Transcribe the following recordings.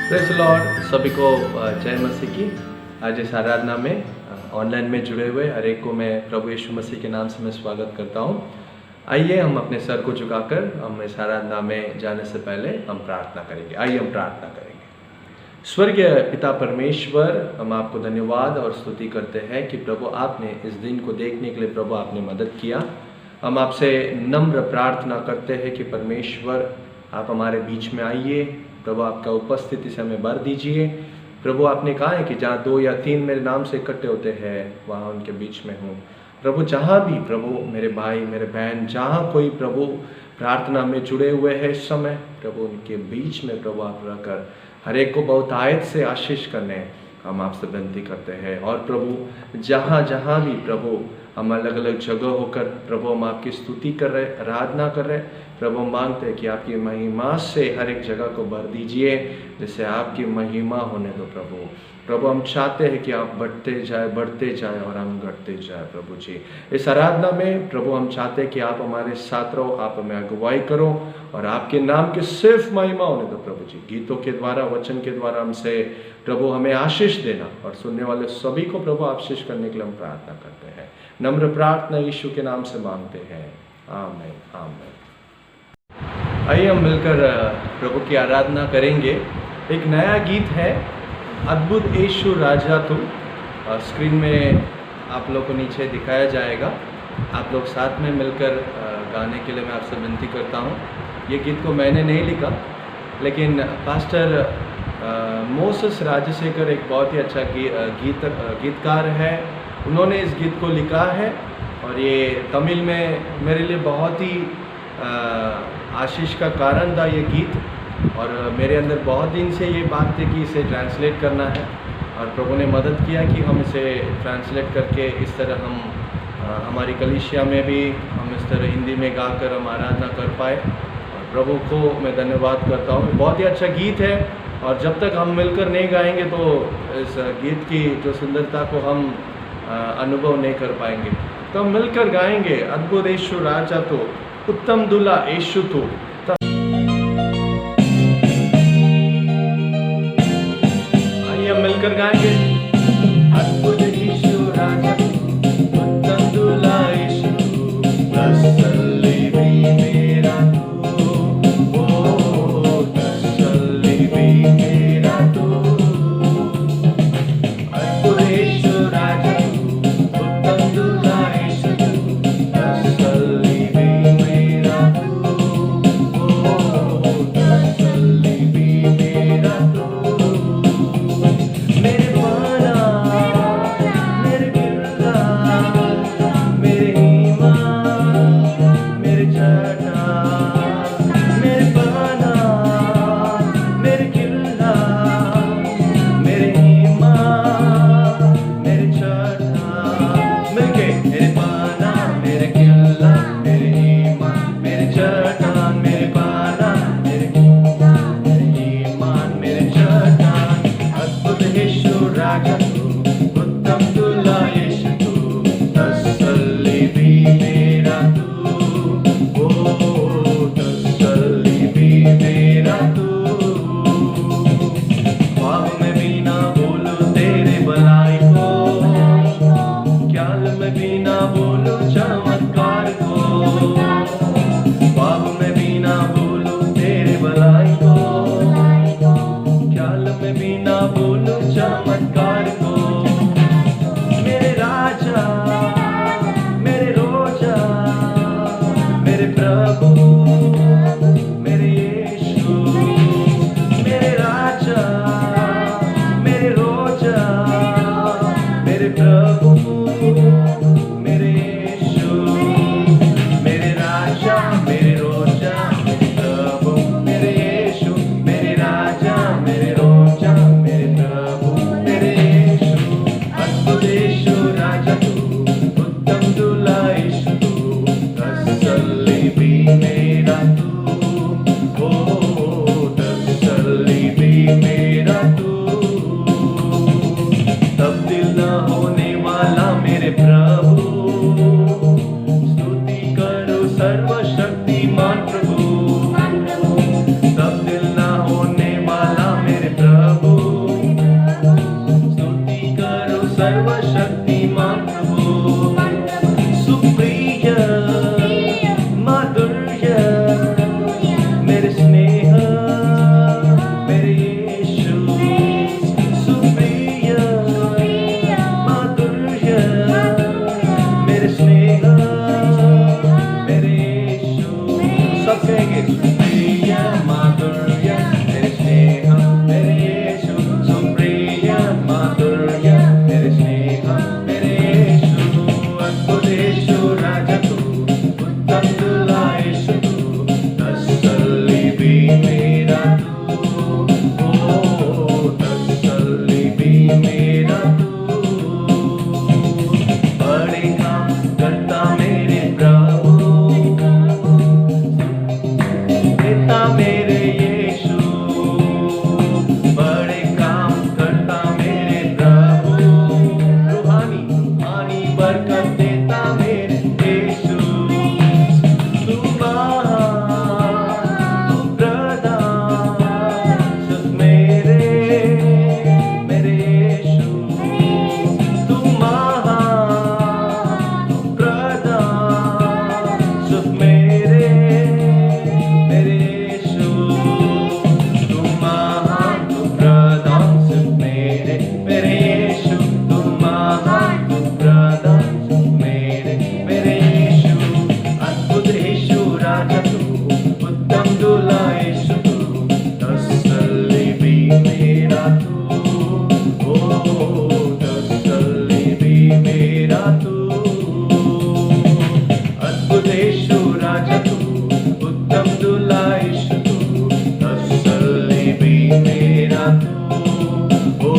Praise Lord, सभी को जय मसीह की। आज इस आराधना में ऑनलाइन में जुड़े हुए हर एक को मैं प्रभु यीशु मसीह के नाम से मैं स्वागत करता हूँ। आइए हम अपने सर को झुकाकर हम इस आराधना में जाने से पहले हम प्रार्थना करेंगे। आइए हम प्रार्थना करेंगे। स्वर्गीय पिता परमेश्वर, हम आपको धन्यवाद और स्तुति करते हैं कि प्रभु आपने इस दिन को देखने के लिए प्रभु आपने मदद किया। हम आपसे नम्र प्रार्थना करते हैं कि परमेश्वर आप हमारे बीच में आइए। प्रभु आपका उपस्थिति से हमें भर दीजिए। प्रभु आपने कहा है कि जहाँ 2 या 3 मेरे नाम से इकट्ठे होते हैं वहाँ उनके बीच में हूँ। प्रभु जहाँ भी प्रभु मेरे भाई मेरे बहन जहाँ कोई प्रभु प्रार्थना में जुड़े हुए हैं इस समय, प्रभु उनके बीच में प्रभु आप रहकर हर एक को बहुत आयत से आशीष करने हम आपसे विनती करते हैं। और प्रभु जहाँ जहाँ भी प्रभु हम अलग अलग जगह होकर प्रभु हम आपकी स्तुति कर रहे, आराधना कर रहे, प्रभु मांगते हैं कि आपकी महिमा से हर एक जगह को भर दीजिए, जिससे आपकी महिमा होने दो प्रभु। प्रभु हम चाहते हैं कि आप बढ़ते जाए और हम घटते जाए प्रभु जी। इस आराधना में प्रभु हम चाहते हैं कि आप हमारे साथ रहो, आप हमें अगुवाई करो और आपके नाम की सिर्फ महिमा होने दो प्रभु जी। गीतों के द्वारा वचन के द्वारा हमसे प्रभु हमें आशीष देना और सुनने वाले सभी को प्रभु आशीष करने के लिए हम प्रार्थना करते हैं। नम्र प्रार्थना यीशु के नाम से मांगते हैं, आमीन आमीन। आइए हम मिलकर प्रभु की आराधना करेंगे। एक नया गीत है, अद्भुत यीशु राजा तुम। स्क्रीन में आप लोग को नीचे दिखाया जाएगा। आप लोग साथ में मिलकर गाने के लिए मैं आपसे विनती करता हूँ। ये गीत को मैंने नहीं लिखा, लेकिन पास्टर मोसेस राजशेखर एक बहुत ही अच्छा गीतकार है, उन्होंने इस गीत को लिखा है और ये तमिल में मेरे लिए बहुत ही आशीष का कारण था ये गीत। और मेरे अंदर बहुत दिन से ये बात थी कि इसे ट्रांसलेट करना है और प्रभु ने मदद किया कि हम इसे ट्रांसलेट करके इस तरह हम हमारी कलीसिया में भी हम इस तरह हिंदी में गाकर हम आराधना कर पाए। और प्रभु को मैं धन्यवाद करता हूँ। बहुत ही अच्छा गीत है और जब तक हम मिलकर नहीं गाएंगे तो इस गीत की जो सुंदरता को हम अनुभव नहीं कर पाएंगे। तो हम मिलकर गाएंगे, अद्भुत यीशु राजा तो, उत्तम दुल्हा यीशु तो। आइए हम मिलकर गाएंगे, अद्भुत यीशु राजा तो, उत्तम दुल्हा यीशु तसल्ली भी मेरा तू, ओ तसल्ली भी मेरा तू। अद्भुत यीशु राजा तो, उत्तम दुल्हा यीशु तसल्ली भी मेरा तू, ओ तसल्ली भी मेरा तू। मेरे पाना मेरे गिरला मेरे ईमान मेरे चढ़ा, मेरे पाना मेरे गिरला मेरे ईमान मेरे चढ़ा। मिलके मेरे पाना मेरे गिरला मेरे ईमान मेरे चढ़ा, मेरे पाना मेरे गिरला मेरे ईमान मेरे चढ़ा। अद्भुत यीशु राजा तू, उत्तम दुल्हा यीशु तू, तसल्ली भी मेरा तू, ओ तसल्ली भी मेरा तू। ख्वाब में भी ना बोलूं तेरे भलाई को, ख्याल में भी ना बोलूं चमत्कार को, ख्वाब में भी ना बोलूं तेरे भलाई को, ख्याल में भी ना बोलूं चमत्कार को। मेरे राजा मेरे रोजा मेरे प्रभु मेरे यीशु, मेरे राजा मेरे रोजा मेरे प्रभु मेरे यीशु, मेरे राजा मेरे रोजा मेरे प्रभु मेरे यीशु, मेरे राजा मेरे रोजा मेरे प्रभु मेरे यीशु। अद्भुत यीशु राजा तू, उत्तम दुल्हा यीशु तू, तसल्ली भी मेरा तू, ओ तसल्ली भी मेरा तू। तब्दील न होने वाला मेरे प्रभु, स्तुति करो सर्वशक्तिमान प्रभु। तब्दील न होने वाला मेरे प्रभु, सब कहेंगे सुप्रिय माधुर्य तेरे स्नेह मेरे यीशु, सुप्रिय माधुर्य तेरे स्नेह मेरे यीशु, अद्भुत यीशु राजा तू, उत्तम दुल्हा यीशु तू, तसल्ली भी मेरा तू, ओ तसल्ली भी मेरा तू, बड़े काम करता मेरे प्रभु, देता मेरे यीशु, बड़े काम करता मेरे प्रभु, रूहानी रूहानी बरकत देता मेरे यीशु, तू महान तू प्रधान सब मेरे यीशु, तू महान तू प्रधान सब मेरे यीशु, तू महान तू प्रधान सब मेरे यीशु, तू महान तू प्रधान सब मेरे यीशु, अद्भुत यीशु राजा तू, उत्तम दुल्हा यीशु तू, तसल्ली भी मेरा तू, ओ तसल्ली भी मेरा तू, अद्भुत यीशु राजा तू, उत्तम दुल्हा यीशु तू, तसल्ली भी मेरा तू, ओ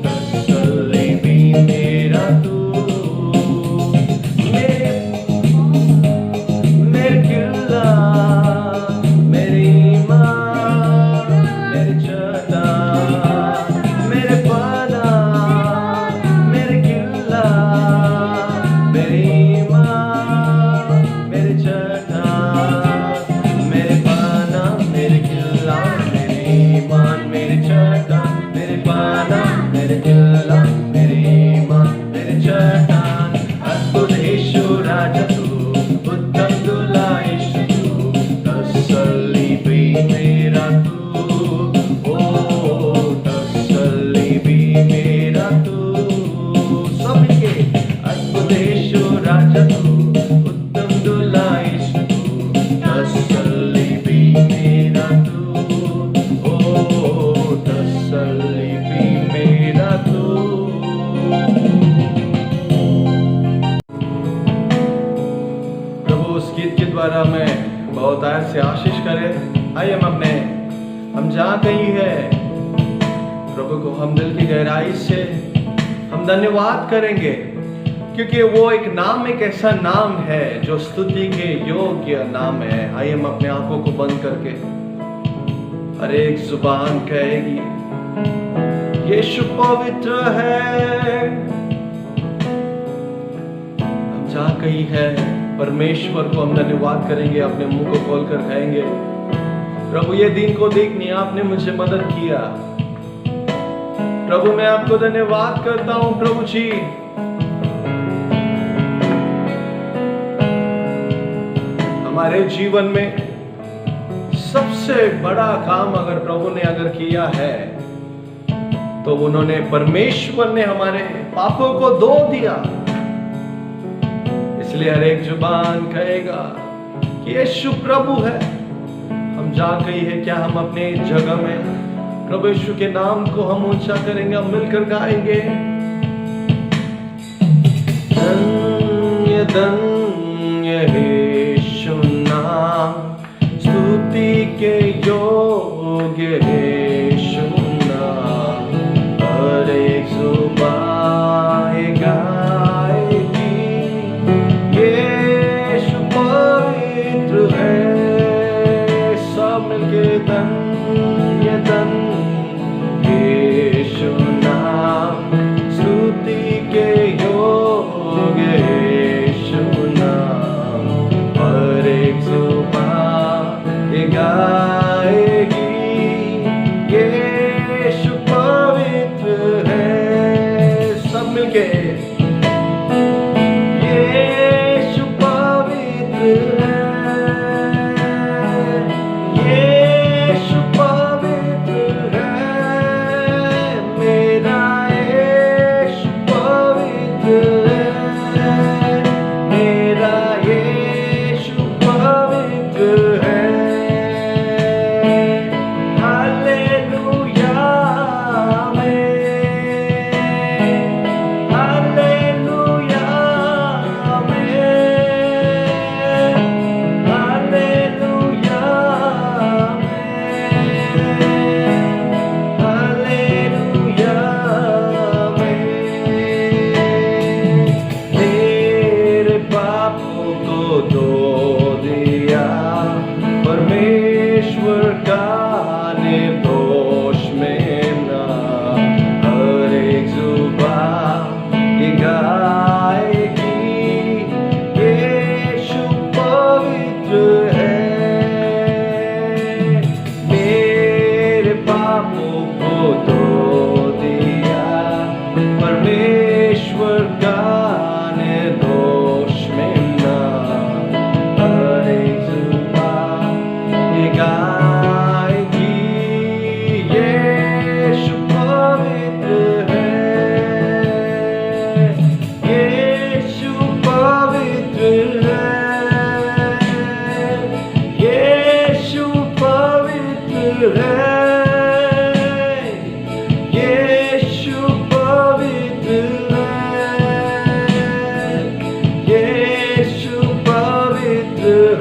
तसल्ली भी मेरा तू, मेरे किला मेरी ईमान मेरे चट्टान मेरे पना, मेरे किला मेरी ईमान मेरे चट्टान मेरे पना, मेरे किला मेरी ईमान मेरे चट्टान, मेरे पना मेरे किला मेरी ईमान मेरे चट्टान, अद्भुत यीशु राजा तू, उत्तम दुल्हा यीशु तू, तसल्ली भी मेरा तू, ओ तसल्ली भी मेरा तू, सबके अद्भुत यीशु राजा तू, उत्तम दुल्हा यीशु तू, तसल्ली भी मेरा तू, ओ तसल्ली भी मेरा तू। प्रभु उस गीत के द्वारा मैं बहुत आयत से आशीष करे। आइए हम जहाँ कहीं है प्रभु को हम दिल की गहराई से हम धन्यवाद करेंगे, क्योंकि वो एक नाम एक ऐसा नाम है जो स्तुति के योग्य नाम है। आइए हम अपने आंखों को बंद करके हर एक जुबान कहेगी यीशु पवित्र है। हम जहाँ कहीं है परमेश्वर को हम धन्यवाद करेंगे, अपने मुंह को खोलकर कहेंगे प्रभु ये दिन को देखने आपने मुझे मदद किया। प्रभु मैं आपको धन्यवाद करता हूं प्रभु जी। हमारे जीवन में सबसे बड़ा काम अगर प्रभु ने अगर किया है तो उन्होंने परमेश्वर ने हमारे पापों को धो दिया। इसलिए हर एक जुबान कहेगा कि यीशु प्रभु है। हम जा गई है क्या हम अपने जगह में प्रभु यीशु के नाम को हम ऊंचा करेंगे, हम मिलकर गाएंगे धन्य धन्य यीशु नाम, स्तुति के योग्य यीशु नाम, हर एक जुबान गाएगी यीशु पवित्र है। सब मिलके धन्य धन्य यीशु नाम, स्तुति के योग्य यीशु नाम, हर एक जुबान गाएगी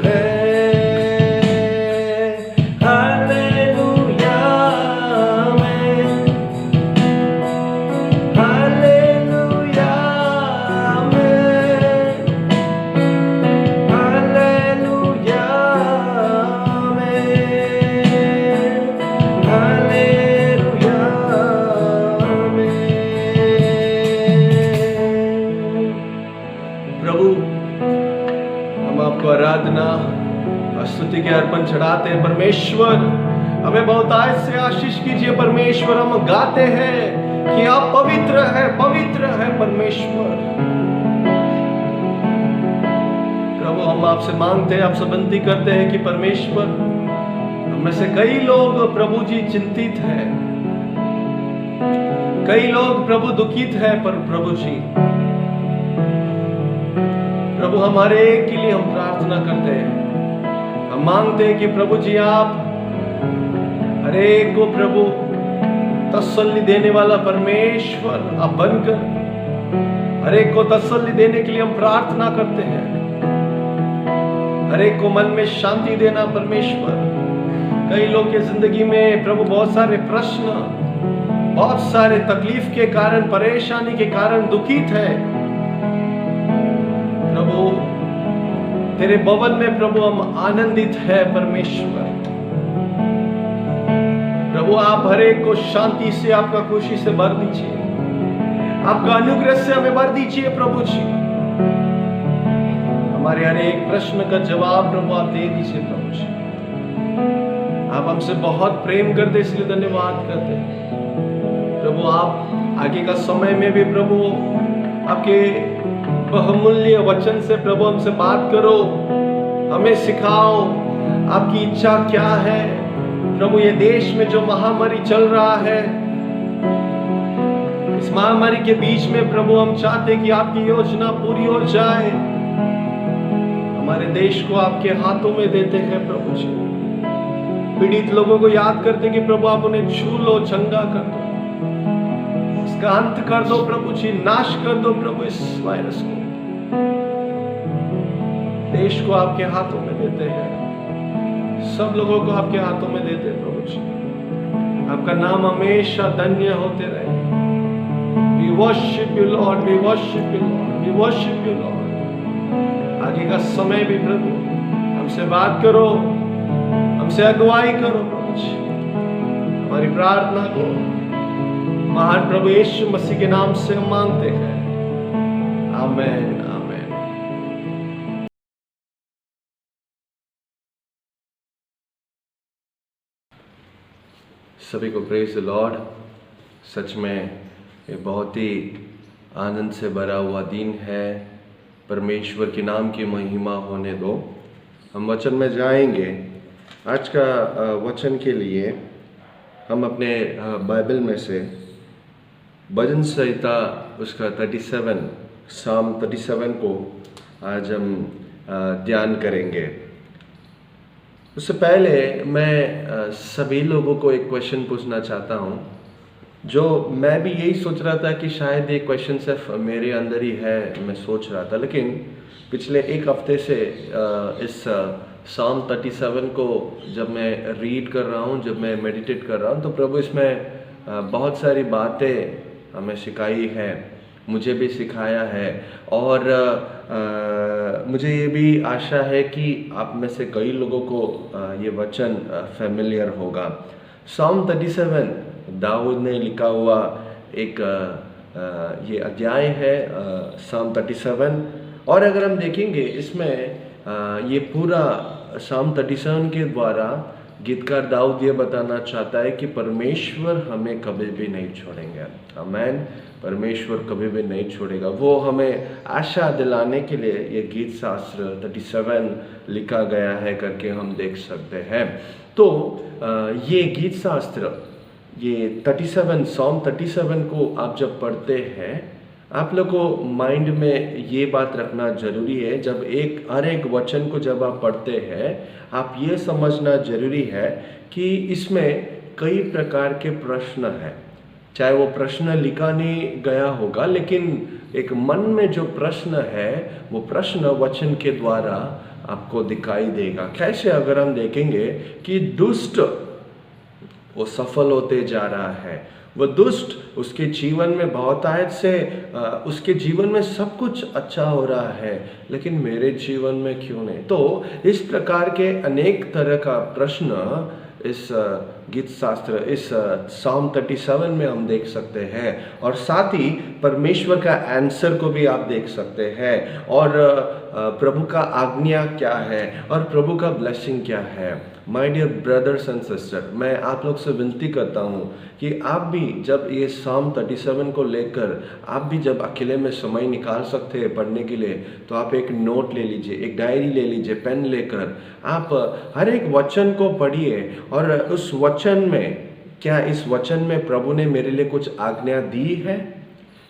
है। Hallelujah amen, hallelujah amen, hallelujah amen, hallelujah amen. प्रभु, हम आपको आराधना और स्तुति के अर्पण चढ़ाते हैं। परमेश्वर, हमें बहुत आज से आशीष कीजिए। परमेश्वर, हम गाते हैं कि आप पवित्र है परमेश्वर। प्रभु, हम आपसे मांगते हैं, आपसे विनती करते हैं कि परमेश्वर, हम में से कई लोग प्रभु जी चिंतित हैं, कई लोग प्रभु दुखित हैं, पर प्रभु जी, प्रभु हमारे एक के लिए हम प्रार्थना करते हैं। हम मांगते हैं कि प्रभु जी आप हर एक को प्रभु तसल्ली देने वाला परमेश्वर आप बनकर हर एक को तसल्ली देने के लिए हम प्रार्थना करते हैं। हर एक को मन में शांति देना परमेश्वर। कई लोग के जिंदगी में प्रभु बहुत सारे प्रश्न, बहुत सारे तकलीफ के कारण, परेशानी के कारण दुखित है। प्रभु तेरे भवन में प्रभु हम आनंदित है परमेश्वर। प्रभु आप हर एक को शांति से, आपका खुशी से भर दीजिए, आपका अनुग्रह से हमें भर दीजिए प्रभु जी। हमारे हर एक प्रश्न का जवाब प्रभु आप दे दीजिए प्रभु जी। आप हमसे बहुत प्रेम करते, इसलिए धन्यवाद करते हैं प्रभु। आप आगे का समय में भी प्रभु आपके बहुमूल्य वचन से प्रभु हमसे बात करो, हमें सिखाओ आपकी इच्छा क्या है। प्रभु ये देश में जो महामारी चल रहा है, इस महामारी के बीच में प्रभु हम चाहते कि आपकी योजना पूरी हो जाए। हमारे देश को आपके हाथों में देते हैं प्रभु जी। पीड़ित लोगों को याद करते कि प्रभु आप उन्हें छू लो, चंगा कर दो, इसका अंत कर दो प्रभु जी, नाश कर दो प्रभु इस वायरस को। देश को आपके हाथों में देते हैं, सब लोगों को आपके हाथों में देते हैं प्रभु जी। आपका नाम हमेशा धन्य होते रहे। We worship you Lord, we worship you Lord, we worship you Lord। आगे का समय भी प्रभु हमसे बात करो, हमसे अगुवाई करो प्रभु जी। हमारी प्रार्थना को महान प्रभु यीशु मसीह के नाम से हम मांगते हैं, आमेन आमेन। सभी को प्रेज द लॉर्ड। सच में ये बहुत ही आनंद से भरा हुआ दिन है। परमेश्वर के नाम की महिमा होने दो। हम वचन में जाएंगे। आज का वचन के लिए हम अपने बाइबल में से भजन संहिता उसका 37 साम 37 को आज हम ध्यान करेंगे। उससे पहले मैं सभी लोगों को एक क्वेश्चन पूछना चाहता हूँ, जो मैं भी यही सोच रहा था कि शायद ये क्वेश्चन सिर्फ मेरे अंदर ही है, मैं सोच रहा था, लेकिन पिछले एक हफ्ते से इस साम 37 को जब मैं रीड कर रहा हूँ, जब मैं मेडिटेट कर रहा हूँ, तो प्रभु इसमें बहुत सारी बातें हमें सिखाई है, मुझे भी सिखाया है। और मुझे ये भी आशा है कि आप में से कई लोगों को ये वचन फेमिलियर होगा। साम 37 दाऊद ने लिखा हुआ एक ये अध्याय है, साम 37। और अगर हम देखेंगे इसमें ये पूरा साम 37 के द्वारा गीतकार दाऊद ये बताना चाहता है कि परमेश्वर हमें कभी भी नहीं छोड़ेंगे। आमीन। परमेश्वर कभी भी नहीं छोड़ेगा। वो हमें आशा दिलाने के लिए ये गीत शास्त्र 37 लिखा गया है करके हम देख सकते हैं। तो ये गीत शास्त्र ये 37 साम 37 को आप जब पढ़ते हैं, आप लोग को माइंड में ये बात रखना जरूरी है, जब हर एक वचन को जब आप पढ़ते हैं, आप ये समझना जरूरी है कि इसमें कई प्रकार के प्रश्न हैं। चाहे वो प्रश्न लिखा नहीं गया होगा, लेकिन एक मन में जो प्रश्न है वो प्रश्न वचन के द्वारा आपको दिखाई देगा। कैसे? अगर हम देखेंगे कि दुष्ट वो सफल होते जा रहा है, वो दुष्ट उसके जीवन में बहुतायत से उसके जीवन में सब कुछ अच्छा हो रहा है, लेकिन मेरे जीवन में क्यों नहीं? तो इस प्रकार के अनेक तरह का प्रश्न इस गीत शास्त्र, इस Psalm 37 में हम देख सकते हैं, और साथ ही परमेश्वर का आंसर को भी आप देख सकते हैं, और प्रभु का आज्ञा क्या है और प्रभु का ब्लेसिंग क्या है। My dear brothers and sister, मैं आप लोग से विनती करता हूँ कि आप भी जब ये Psalm 37 को लेकर आप भी जब अकेले में समय निकाल सकते हैं पढ़ने के लिए, तो आप एक नोट ले लीजिए, एक डायरी ले लीजिए, पेन लेकर आप हर एक वचन को पढ़िए, और उस वचन में, क्या इस वचन में प्रभु ने मेरे लिए कुछ आज्ञा दी है?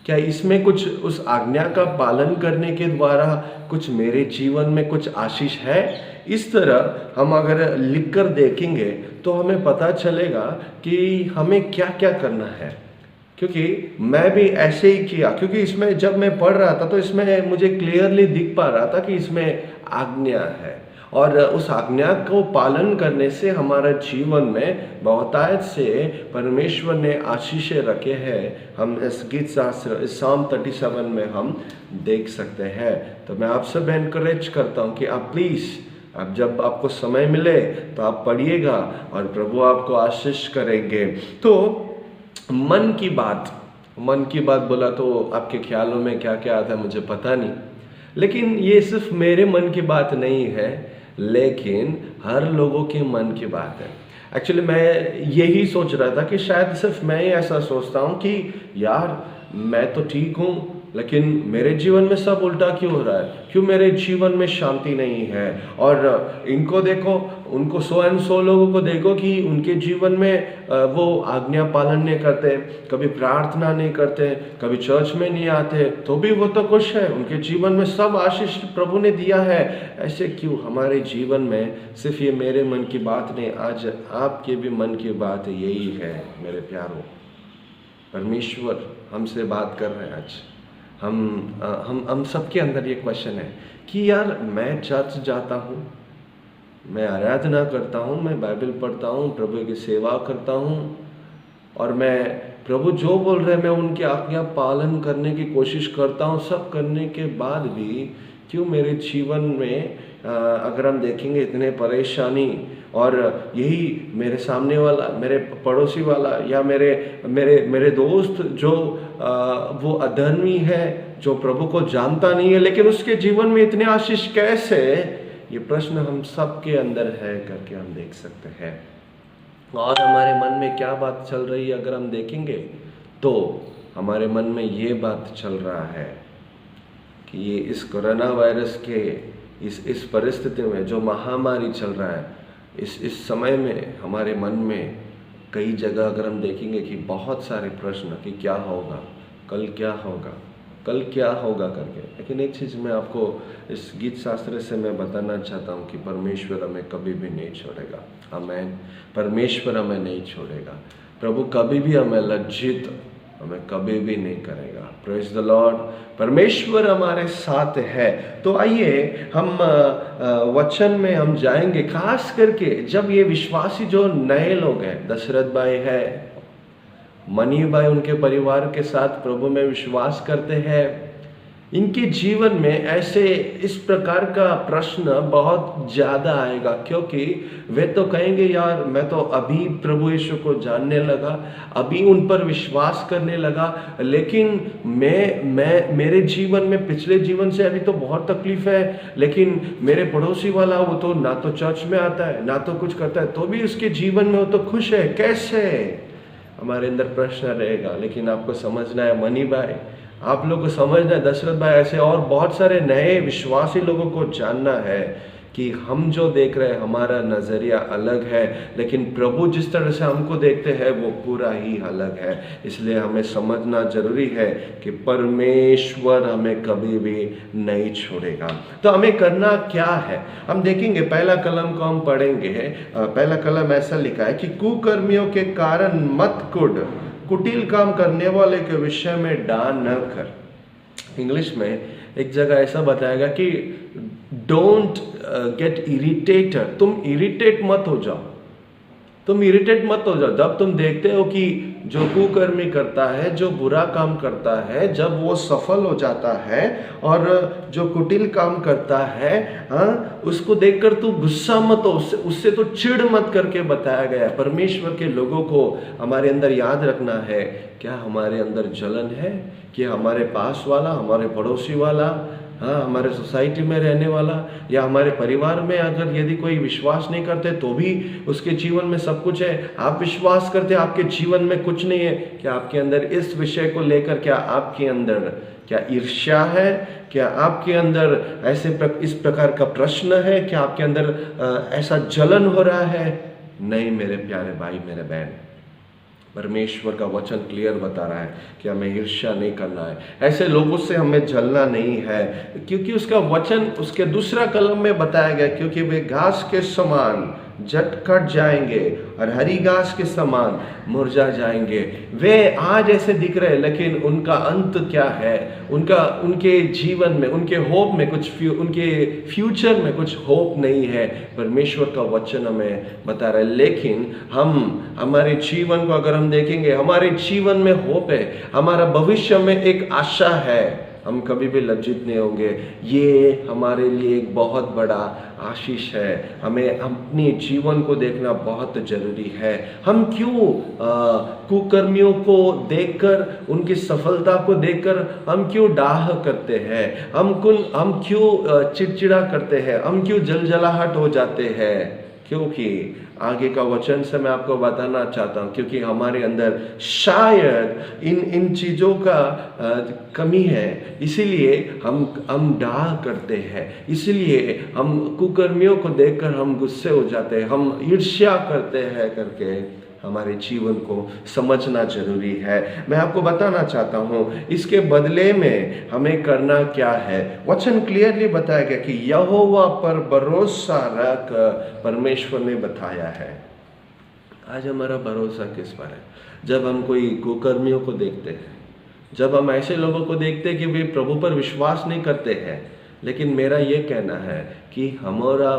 क्या इसमें कुछ उस आज्ञा का पालन करने के द्वारा कुछ मेरे जीवन में कुछ आशीष है? इस तरह हम अगर लिख कर देखेंगे तो हमें पता चलेगा कि हमें क्या क्या करना है। क्योंकि मैं भी ऐसे ही किया, क्योंकि इसमें जब मैं पढ़ रहा था तो इसमें मुझे क्लियरली दिख पा रहा था कि इसमें आज्ञा है, और उस आज्ञा को पालन करने से हमारा जीवन में बहुतायत से परमेश्वर ने आशीषें रखे हैं। हम इस गीत शास्त्र, इस Psalm 37 में हम देख सकते हैं। तो मैं आप सब एनकरेज करता हूँ कि आप प्लीज़, अब जब आपको समय मिले तो आप पढ़िएगा और प्रभु आपको आशीष करेंगे। तो मन की बात बोला तो आपके ख्यालों में क्या क्या आता है मुझे पता नहीं, लेकिन ये सिर्फ मेरे मन की बात नहीं है, लेकिन हर लोगों के मन की बात है। एक्चुअली मैं यही सोच रहा था कि शायद सिर्फ मैं ही ऐसा सोचता हूँ कि यार मैं तो ठीक हूँ, लेकिन मेरे जीवन में सब उल्टा क्यों हो रहा है? क्यों मेरे जीवन में शांति नहीं है? और इनको देखो, उनको 100 लोगों को देखो कि उनके जीवन में वो आज्ञा पालन नहीं करते, कभी प्रार्थना नहीं करते, कभी चर्च में नहीं आते, तो भी वो तो खुश है, उनके जीवन में सब आशीष प्रभु ने दिया है। ऐसे क्यों? हमारे जीवन में सिर्फ ये मेरे मन की बात नहीं, आज आपके भी मन की बात यही है मेरे प्यारों। परमेश्वर हमसे बात कर रहे हैं आज। हम सबके अंदर ये क्वेश्चन है कि यार मैं चर्च जाता हूँ, मैं आराधना करता हूँ, मैं बाइबल पढ़ता हूँ, प्रभु की सेवा करता हूँ, और मैं प्रभु जो बोल रहे हैं मैं उनकी आज्ञा पालन करने की कोशिश करता हूँ। सब करने के बाद भी क्यों मेरे जीवन में अगर हम देखेंगे इतने परेशानी, और यही मेरे सामने वाला, मेरे पड़ोसी वाला, या मेरे दोस्त जो वो अधर्मी है, जो प्रभु को जानता नहीं है, लेकिन उसके जीवन में इतने आशीष कैसे? ये प्रश्न हम सबके अंदर है करके हम देख सकते हैं। और हमारे मन में क्या बात चल रही है अगर हम देखेंगे तो हमारे मन में ये बात चल रहा है कि ये इस कोरोना वायरस के इस परिस्थिति में जो महामारी चल रहा है, इस समय में हमारे मन में कई जगह अगर हम देखेंगे कि बहुत सारे प्रश्न कि क्या होगा, कल क्या होगा, कल क्या होगा करके। लेकिन एक चीज़ मैं आपको इस गीत शास्त्र से मैं बताना चाहता हूँ कि परमेश्वर हमें कभी भी नहीं छोड़ेगा। आमीन। परमेश्वर हमें नहीं छोड़ेगा। प्रभु कभी भी हमें लज्जित हमें कभी भी नहीं करेगा। Praise the Lord. परमेश्वर हमारे साथ है। तो आइए हम वचन में हम जाएंगे, खास करके जब ये विश्वासी जो नए लोग हैं, दशरथ भाई है, मनी भाई उनके परिवार के साथ प्रभु में विश्वास करते हैं, इनके जीवन में ऐसे इस प्रकार का प्रश्न बहुत ज़्यादा आएगा, क्योंकि वे तो कहेंगे यार मैं तो अभी प्रभु यीशु को जानने लगा, अभी उन पर विश्वास करने लगा, लेकिन मेरे जीवन में पिछले जीवन से अभी तो बहुत तकलीफ है, लेकिन मेरे पड़ोसी वाला वो तो ना तो चर्च में आता है ना तो कुछ करता है, तो भी उसके जीवन में वो तो खुश है, कैसे? हमारे अंदर प्रश्न रहेगा। लेकिन आपको समझना है मनी भाई, आप लोग को समझना है दशरथ भाई, ऐसे और बहुत सारे नए विश्वासी लोगों को जानना है कि हम जो देख रहे हैं हमारा नज़रिया अलग है, लेकिन प्रभु जिस तरह से हमको देखते हैं वो पूरा ही अलग है। इसलिए हमें समझना जरूरी है कि परमेश्वर हमें कभी भी नहीं छोड़ेगा। तो हमें करना क्या है हम देखेंगे। पहला कलम को हम पढ़ेंगे। पहला कलम ऐसा लिखा है कि कुकर्मियों के कारण मत कुढ़, कुटिल काम करने वाले के विषय में डांट न कर। इंग्लिश में एक जगह ऐसा बताएगा कि डोंट गेट इरिटेटेड, तुम इरिटेट मत हो जाओ, तुम इरिटेट मत हो जाओ। जब तुम देखते हो कि जो कुकर्मी करता है, जो बुरा काम करता है, जब वो सफल हो जाता है, और जो कुटिल काम करता है, उसको देखकर तू गुस्सा मत हो, उससे तो चिढ़ मत करके बताया गया है। परमेश्वर के लोगों को हमारे अंदर याद रखना है, क्या हमारे अंदर जलन है कि हमारे पास वाला, हमारे पड़ोसी वाला, हमारे सोसाइटी में रहने वाला या हमारे परिवार में अगर यदि कोई विश्वास नहीं करते तो भी उसके जीवन में सब कुछ है, आप विश्वास करते आपके जीवन में कुछ नहीं है, क्या आपके अंदर इस विषय को लेकर क्या आपके अंदर क्या ईर्ष्या है? क्या आपके अंदर इस प्रकार का प्रश्न है? क्या आपके अंदर ऐसा जलन हो रहा है? नहीं मेरे प्यारे भाई, मेरे बहन, परमेश्वर का वचन क्लियर बता रहा है कि हमें ईर्ष्या नहीं करना है, ऐसे लोगों से हमें जलना नहीं है, क्योंकि उसका वचन उसके दूसरा कलम में बताया गया, क्योंकि वे घास के समान झट कट जाएंगे और हरी घास के समान मुरझा जाएंगे। वे आज ऐसे दिख रहे हैं, लेकिन उनका अंत क्या है? उनके जीवन में, उनके होप में उनके फ्यूचर में कुछ होप नहीं है। परमेश्वर का वचन हमें बता रहा है। लेकिन हमारे जीवन को अगर हम देखेंगे, हमारे जीवन में होप है, हमारा भविष्य में एक आशा है, हम कभी भी लज्जित नहीं होंगे। ये हमारे लिए एक बहुत बड़ा आशीष है। हमें अपने जीवन को देखना बहुत जरूरी है। हम क्यों कुकर्मियों को देखकर, उनकी सफलता को देखकर हम क्यों डाह करते हैं? हम क्यों चिड़चिड़ा करते हैं? हम क्यों जलजलाहट हो जाते हैं? क्योंकि आगे का वचन से मैं आपको बताना चाहता हूँ, क्योंकि हमारे अंदर शायद इन चीज़ों का कमी है, इसीलिए हम डाह करते हैं, इसीलिए हम कुकर्मियों को देखकर हम गुस्से हो जाते हैं, हम ईर्ष्या करते हैं करके हमारे जीवन को समझना जरूरी है। मैं आपको बताना चाहता हूँ इसके बदले में हमें करना क्या है। वचन क्लियरली बताया गया कि यहोवा पर भरोसा रख, परमेश्वर ने बताया है। आज हमारा भरोसा किस पर है? जब हम कोई कुकर्मियों को देखते हैं, जब हम ऐसे लोगों को देखते हैं कि वे प्रभु पर विश्वास नहीं करते हैं, लेकिन मेरा ये कहना है कि हमारा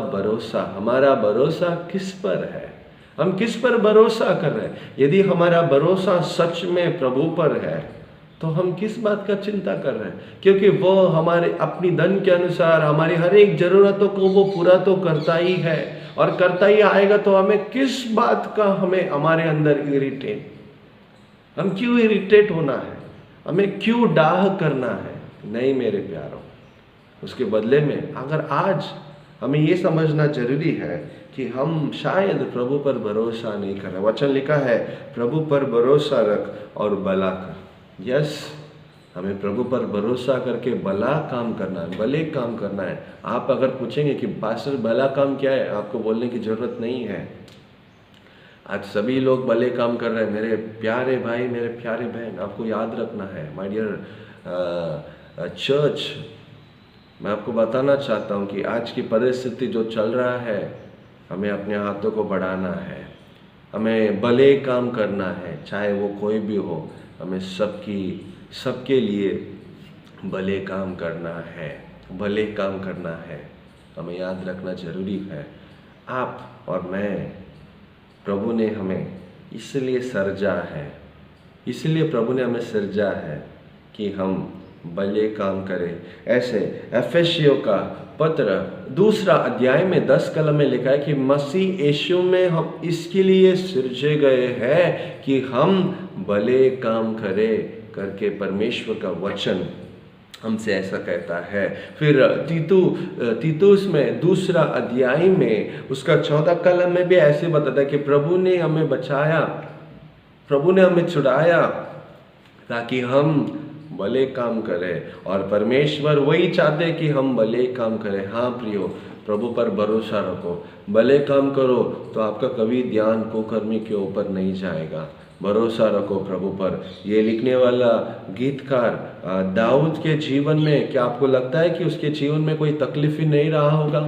भरोसा किस पर है? हम किस पर भरोसा कर रहे हैं? यदि हमारा भरोसा सच में प्रभु पर है तो हम किस बात का चिंता कर रहे हैं? क्योंकि वो हमारे अपनी धन के अनुसार हमारी हर एक जरूरतों को वो पूरा तो करता ही है और करता ही आएगा। तो हमें किस बात का हमारे अंदर इरिटेट, हम क्यों इरिटेट होना है? हमें क्यों डाह करना है? नहीं मेरे प्यारों, उसके बदले में अगर आज हमें ये समझना जरूरी है कि हम शायद प्रभु पर भरोसा नहीं कर रहे। वचन लिखा है प्रभु पर भरोसा रख और भला कर। यस, हमें प्रभु पर भरोसा करके भला काम करना है, भले काम करना है। आप अगर पूछेंगे कि पास्टर भला काम क्या है, आपको बोलने की जरूरत नहीं है। आज सभी लोग भले काम कर रहे हैं। मेरे प्यारे भाई, मेरे प्यारे बहन, आपको याद रखना है, माय डियर चर्च, मैं आपको बताना चाहता हूँ कि आज की परिस्थिति जो चल रहा है, हमें अपने हाथों को बढ़ाना है, हमें भले काम करना है, चाहे वो कोई भी हो। हमें सबके लिए भले काम करना है, भले काम करना है। हमें याद रखना जरूरी है, आप और मैं, प्रभु ने हमें इसलिए सृजा है, इसलिए प्रभु ने हमें सृजा है कि हम भले काम करें। ऐसे एफेसियों का पत्र 2 अध्याय में 10 कलम में लिखा है कि मसीह यीशु में हम इसके लिए सृजे गए हैं कि हम भले काम करें करके परमेश्वर का वचन हमसे ऐसा कहता है। फिर तीतुस में 2 अध्याय में उसका 14 कलम में भी ऐसे बताता है कि प्रभु ने हमें बचाया, प्रभु ने हमें छुड़ाया ताकि हम भले काम करें, और परमेश्वर वही चाहते कि हम भले काम करें। हाँ प्रियो, प्रभु पर भरोसा रखो, भले काम करो तो आपका कभी ध्यान कुकर्मी के ऊपर नहीं जाएगा। भरोसा रखो प्रभु पर। ये लिखने वाला गीतकार दाऊद के जीवन में, क्या आपको लगता है कि उसके जीवन में कोई तकलीफ ही नहीं रहा होगा?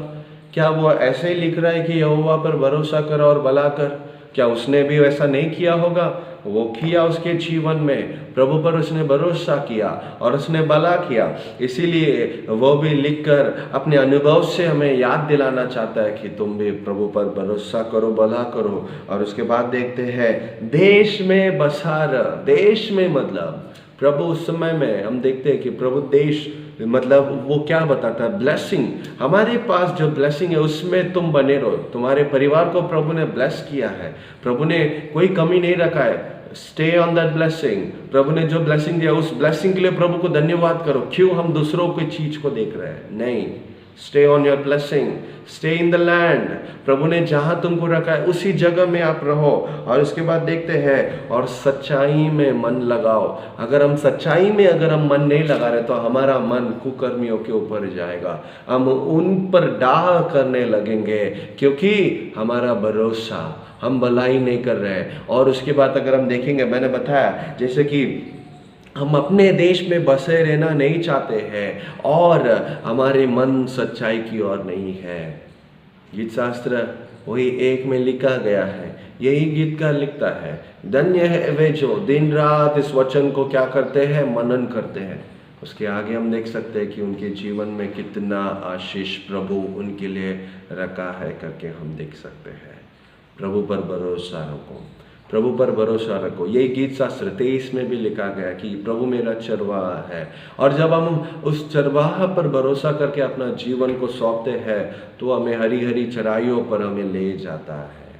क्या वो ऐसे ही लिख रहा है कि यहोवा पर भरोसा कर और भला कर? क्या उसने भी वैसा नहीं किया होगा? वो किया उसके जीवन में, प्रभु पर उसने भरोसा किया और उसने भला किया। इसीलिए वो भी लिखकर अपने अनुभव से हमें याद दिलाना चाहता है कि तुम भी प्रभु पर भरोसा करो, भला करो। और उसके बाद देखते हैं देश में बसा रह। देश में मतलब प्रभु उस समय में हम देखते हैं कि प्रभु देश मतलब वो क्या बताता है, ब्लेसिंग। हमारे पास जो ब्लेसिंग है उसमें तुम बने रहो। तुम्हारे परिवार को प्रभु ने ब्लेस किया है, प्रभु ने कोई कमी नहीं रखा है। Stay on that blessing. प्रभु ने जो ब्लेसिंग दिया उस ब्लेसिंग के लिए प्रभु को धन्यवाद करो। क्यों हम दूसरों की चीज को देख रहे हैं? नहीं, stay on your blessing, stay in the land. प्रभु ने जहां तुमको रखा है उसी जगह में आप रहो। और उसके बाद देखते हैं और सच्चाई में मन लगाओ। अगर हम सच्चाई में अगर हम मन नहीं लगा रहे तो हमारा मन कुकर्मियों के ऊपर जाएगा, हम उन पर डाह करने लगेंगे, क्योंकि हमारा भरोसा, हम भलाई नहीं कर रहे हैं। और उसके बाद अगर हम देखेंगे, मैंने बताया जैसे कि हम अपने देश में बसे रहना नहीं चाहते हैं और हमारे मन सच्चाई की ओर नहीं है। गीत शास्त्र वही 1 में लिखा गया है, यही गीतकार लिखता है, धन्य है वे जो दिन रात इस वचन को क्या करते हैं, मनन करते हैं। उसके आगे हम देख सकते हैं कि उनके जीवन में कितना आशीष प्रभु उनके लिए रखा है करके हम देख सकते हैं। प्रभु पर भरोसा रखो, प्रभु पर भरोसा रखो। यही गीत शास्त्र 23 में भी लिखा गया कि प्रभु मेरा चरवाहा है। और जब हम उस चरवाहा पर भरोसा करके अपना जीवन को सौंपते हैं तो हमें हरी हरी चराइयों पर हमें ले जाता है।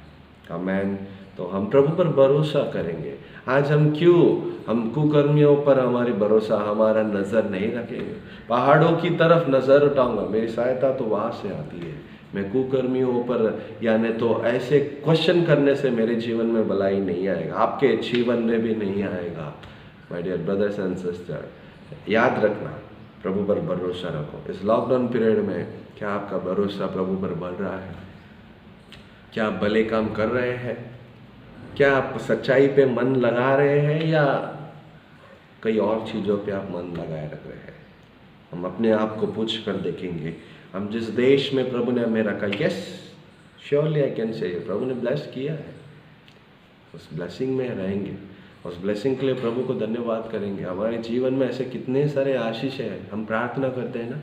आमीन। तो हम प्रभु पर भरोसा करेंगे। आज हम कुकर्मियों पर हमारी भरोसा, हमारा नज़र नहीं रखेंगे। पहाड़ों की तरफ नज़र उठाऊंगा, मेरी सहायता तो वहाँ से आती है। मैं कुकर्मियों पर यानी तो ऐसे क्वेश्चन करने से मेरे जीवन में भलाई नहीं आएगा, आपके जीवन में भी नहीं आएगा। My dear brothers and sister, याद रखना, प्रभु पर भरोसा रखो। इस लॉकडाउन पीरियड में क्या आपका भरोसा प्रभु पर बढ़ रहा है? क्या आप भले काम कर रहे हैं? क्या आप सच्चाई पे मन लगा रहे हैं या कई और चीज़ों पे आप मन लगाए रख रहे हैं? हम अपने आप को पूछ कर देखेंगे, हम जिस देश में प्रभु ने हमें रखा, yes surely I can say, प्रभु ने ब्लेस किया है, उस ब्लेसिंग में रहेंगे, उस ब्लेसिंग के लिए प्रभु को धन्यवाद करेंगे। हमारे जीवन में ऐसे कितने सारे आशीष हैं, हम प्रार्थना करते हैं ना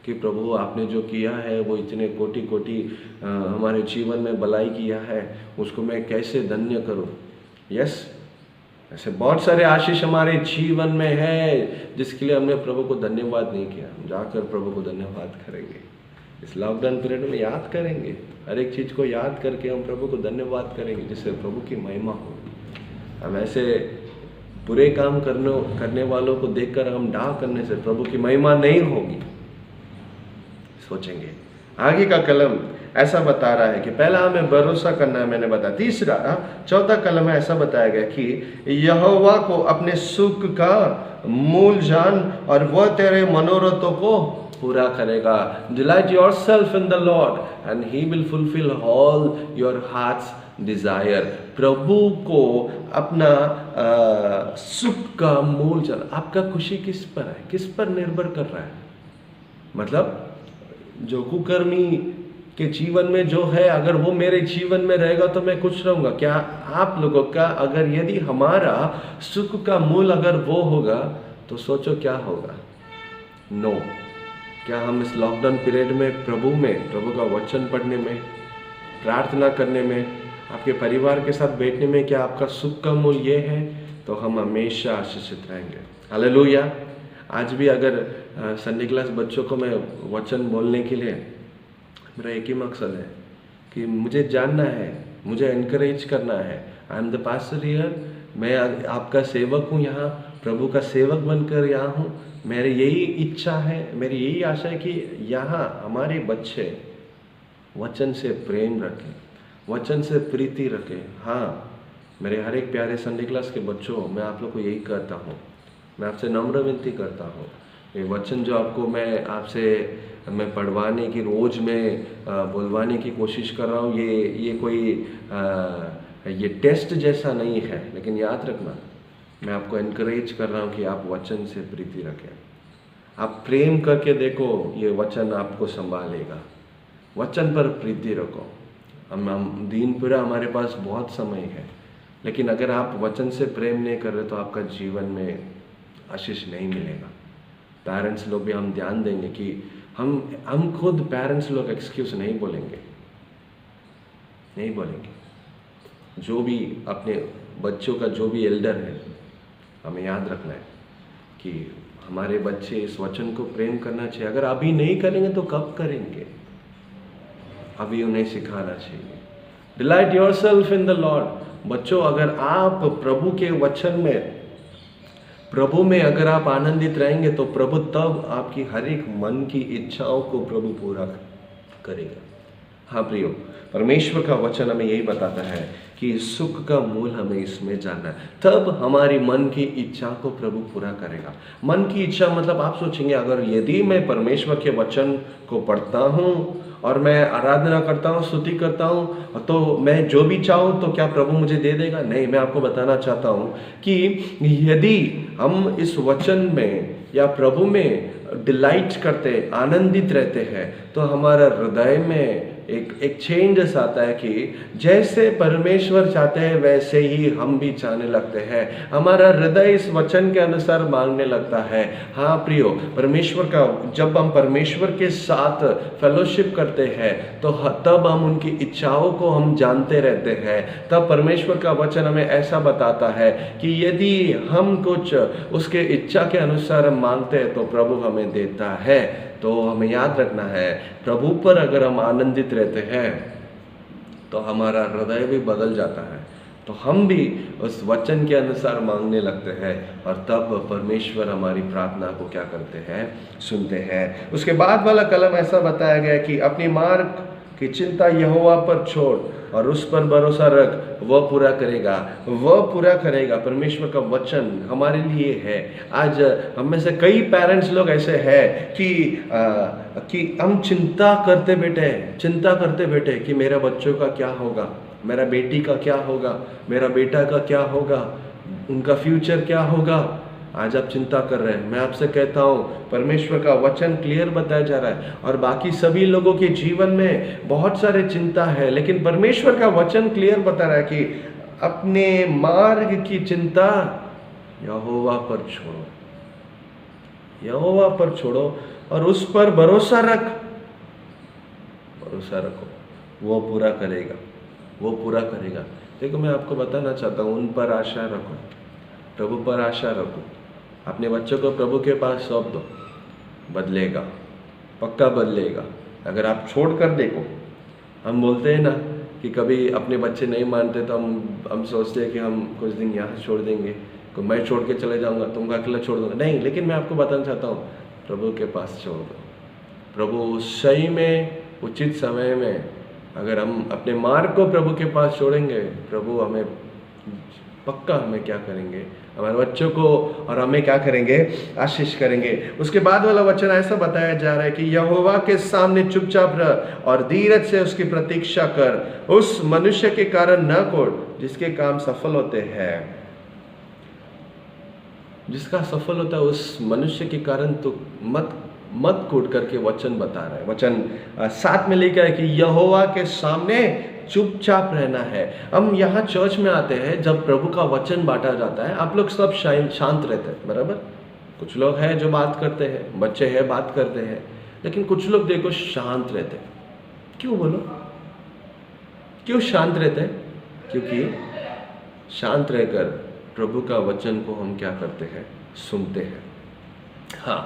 कि प्रभु आपने जो किया है वो इतने कोटि कोटि हमारे जीवन में भलाई किया है, उसको मैं कैसे धन्य करूं। यस, ऐसे बहुत सारे आशीष हमारे जीवन में है जिसके लिए हमने प्रभु को धन्यवाद नहीं किया। हम जाकर प्रभु को धन्यवाद करेंगे। इस लॉकडाउन पीरियड में याद करेंगे, हर एक चीज़ को याद करके हम प्रभु को धन्यवाद करेंगे, जिससे प्रभु की महिमा हो। हम ऐसे बुरे काम करने वालों को देखकर हम डाह करने से प्रभु की महिमा नहीं होगी, सोचेंगे। आगे का कलम ऐसा बता रहा है कि पहला हमें भरोसा करना है, मैंने बताया। तीसरा, चौथा कलम में ऐसा बताया गया कि यहोवा को अपने सुख का मूल जान और वह तेरे मनोरथों को पूरा करेगा। Delight yourself in the Lord and he will fulfil all your heart's desire. प्रभु को अपना सुख का मूल जान। आपका खुशी किस पर है, किस पर निर्भर कर रहा है? मतलब जो कुकर्मी के जीवन में जो है, अगर वो मेरे जीवन में रहेगा तो मैं खुश रहूंगा। क्या आप लोगों का अगर यदि हमारा सुख का मूल अगर वो होगा तो सोचो क्या होगा? नो। क्या हम इस लॉकडाउन पीरियड में प्रभु का वचन पढ़ने में, प्रार्थना करने में, आपके परिवार के साथ बैठने में क्या आपका सुख का मूल ये है? तो हम हमेशा आशीषित रहेंगे। हालेलुया। आज भी अगर संडे क्लास बच्चों को मैं वचन बोलने के लिए, मेरा एक ही मकसद है कि मुझे जानना है, मुझे एनकरेज करना है। I am the pastor here, मैं आपका सेवक हूँ, यहाँ प्रभु का सेवक बनकर यहाँ हूँ। मेरी यही इच्छा है, मेरी यही आशा है कि यहाँ हमारे बच्चे वचन से प्रेम रखें, वचन से प्रीति रखें। हाँ, मेरे हर एक प्यारे संडे क्लास के बच्चों, मैं आप लोग को यही कहता हूँ, मैं आपसे नम्र विनती करता हूँ, ये वचन जो आपको मैं पढ़वाने की, रोज़ में बुलवाने की कोशिश कर रहा हूँ, ये कोई ये टेस्ट जैसा नहीं है। लेकिन याद रखना, मैं आपको एनकरेज कर रहा हूँ कि आप वचन से प्रीति रखें। आप प्रेम करके देखो, ये वचन आपको संभालेगा। वचन पर प्रीति रखो। हम दिन पूरा हमारे पास बहुत समय है, लेकिन अगर आप वचन से प्रेम नहीं कर रहे तो आपका जीवन में आशीष नहीं मिलेगा। पेरेंट्स लोग भी हम ध्यान देंगे कि हम खुद पेरेंट्स लोग एक्सक्यूज नहीं बोलेंगे, नहीं बोलेंगे। जो भी अपने बच्चों का जो भी एल्डर है, हमें याद रखना है कि हमारे बच्चे इस वचन को प्रेम करना चाहिए। अगर अभी नहीं करेंगे तो कब करेंगे? अभी उन्हें सिखाना चाहिए। Delight yourself in the Lord. बच्चों, अगर आप प्रभु के वचन में, प्रभु में अगर आप आनंदित रहेंगे तो प्रभु तब आपकी हर एक मन की इच्छाओं को प्रभु पूरा करेगा। हाँ प्रियो, परमेश्वर का वचन हमें यही बताता है कि सुख का मूल हमें इसमें जानना है, तब हमारी मन की इच्छा को प्रभु पूरा करेगा। मन की इच्छा मतलब आप सोचेंगे, अगर यदि मैं परमेश्वर के वचन को पढ़ता हूँ और मैं आराधना करता हूँ, स्तुति करता हूँ, तो मैं जो भी चाहूँ तो क्या प्रभु मुझे दे देगा? नहीं। मैं आपको बताना चाहता हूँ कि यदि हम इस वचन में या प्रभु में डिलाइट करते, आनंदित रहते हैं, तो हमारा हृदय में एक चेंजेस आता है कि जैसे परमेश्वर चाहते हैं वैसे ही हम भी चाहने लगते हैं। हमारा हृदय इस वचन के अनुसार मांगने लगता है। हाँ प्रियो, परमेश्वर का, जब हम परमेश्वर के साथ फेलोशिप करते हैं तो तब हम उनकी इच्छाओं को हम जानते रहते हैं। तब परमेश्वर का वचन हमें ऐसा बताता है कि यदि हम कुछ उसके इच्छा के अनुसार हम मांगते हैं तो प्रभु हमें देता है। तो हमें याद रखना है, प्रभु पर अगर हम आनंदित रहते हैं तो हमारा हृदय भी बदल जाता है, तो हम भी उस वचन के अनुसार मांगने लगते हैं और तब परमेश्वर हमारी प्रार्थना को क्या करते हैं? सुनते हैं। उसके बाद वाला कलम ऐसा बताया गया कि अपनी मार्ग की चिंता यहोवा पर छोड़ और उस पर भरोसा रख, वह पूरा करेगा, वह पूरा करेगा। परमेश्वर का वचन हमारे लिए है। आज हम में से कई पेरेंट्स लोग ऐसे हैं कि हम चिंता करते बैठे कि मेरे बच्चों का क्या होगा, मेरा बेटी का क्या होगा, मेरा बेटा का क्या होगा, उनका फ्यूचर क्या होगा। आज आप चिंता कर रहे हैं। मैं आपसे कहता हूँ, परमेश्वर का वचन क्लियर बताया जा रहा है, और बाकी सभी लोगों के जीवन में बहुत सारे चिंता है, लेकिन परमेश्वर का वचन क्लियर बता रहा है कि अपने मार्ग की चिंता यहोवा पर छोड़ो, यहोवा पर छोड़ो और उस पर भरोसा रखो, वो पूरा करेगा, वो पूरा करेगा। देखो, मैं आपको बताना चाहता हूँ, उन पर आशा रखो, प्रभु पर आशा रखो। अपने बच्चों को प्रभु के पास सौंप दो, बदलेगा, पक्का बदलेगा। अगर आप छोड़ कर देखो, हम बोलते हैं ना कि कभी अपने बच्चे नहीं मानते तो हम सोचते हैं कि हम कुछ दिन यहाँ छोड़ देंगे, तो मैं छोड़ के चले जाऊँगा, तुम अकेला छोड़ दूँगा। नहीं, लेकिन मैं आपको बताना चाहता हूँ, प्रभु के पास छोड़ दो। प्रभु सही में, उचित समय में अगर हम अपने मार्ग को प्रभु के पास छोड़ेंगे, प्रभु हमें पक्का हमें क्या करेंगे, हमारे बच्चों को और हमें क्या करेंगे? आशीष करेंगे। उसके बाद वाला वचन ऐसा बताया जा रहा है कि यहोवा के सामने चुपचाप रह और धीरज से उसकी प्रतीक्षा कर, उस मनुष्य के कारण न कोड़ जिसके काम सफल होते हैं। जिसका सफल होता है उस मनुष्य के कारण तो मत कूट करके वचन बता रहा है। वचन 7 में लिखा है कि यहोवा के सामने चुपचाप रहना है। हम यहाँ चर्च में आते हैं, जब प्रभु का वचन बांटा जाता है, आप लोग सब शांत रहते हैं, बराबर। कुछ लोग हैं जो बात करते हैं, बच्चे हैं बात करते हैं, लेकिन कुछ लोग देखो शांत रहते हैं। क्यों बोलो, क्यों शांत रहते हैं? क्योंकि शांत रहकर प्रभु का वचन को हम क्या करते हैं? सुनते हैं। हाँ,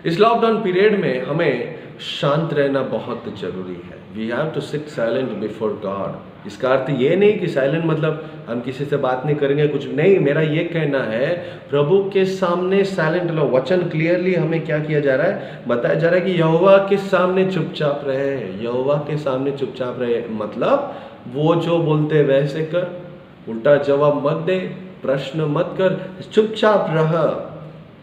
इस लॉकडाउन पीरियड में हमें शांत रहना बहुत जरूरी है। We have to sit silent before God. इसका अर्थ ये नहीं कि साइलेंट मतलब हम किसी से बात नहीं करेंगे, कुछ नहीं। मेरा ये कहना है, प्रभु के सामने साइलेंट लो। वचन क्लियरली हमें क्या किया जा रहा है? बताया जा रहा है कि यहोवा के सामने चुपचाप रहे, यहोवा के सामने चुपचाप रहे। मतलब वो जो बोलते वैसे कर, उल्टा जवाब मत दे, प्रश्न मत कर, चुपचाप रह।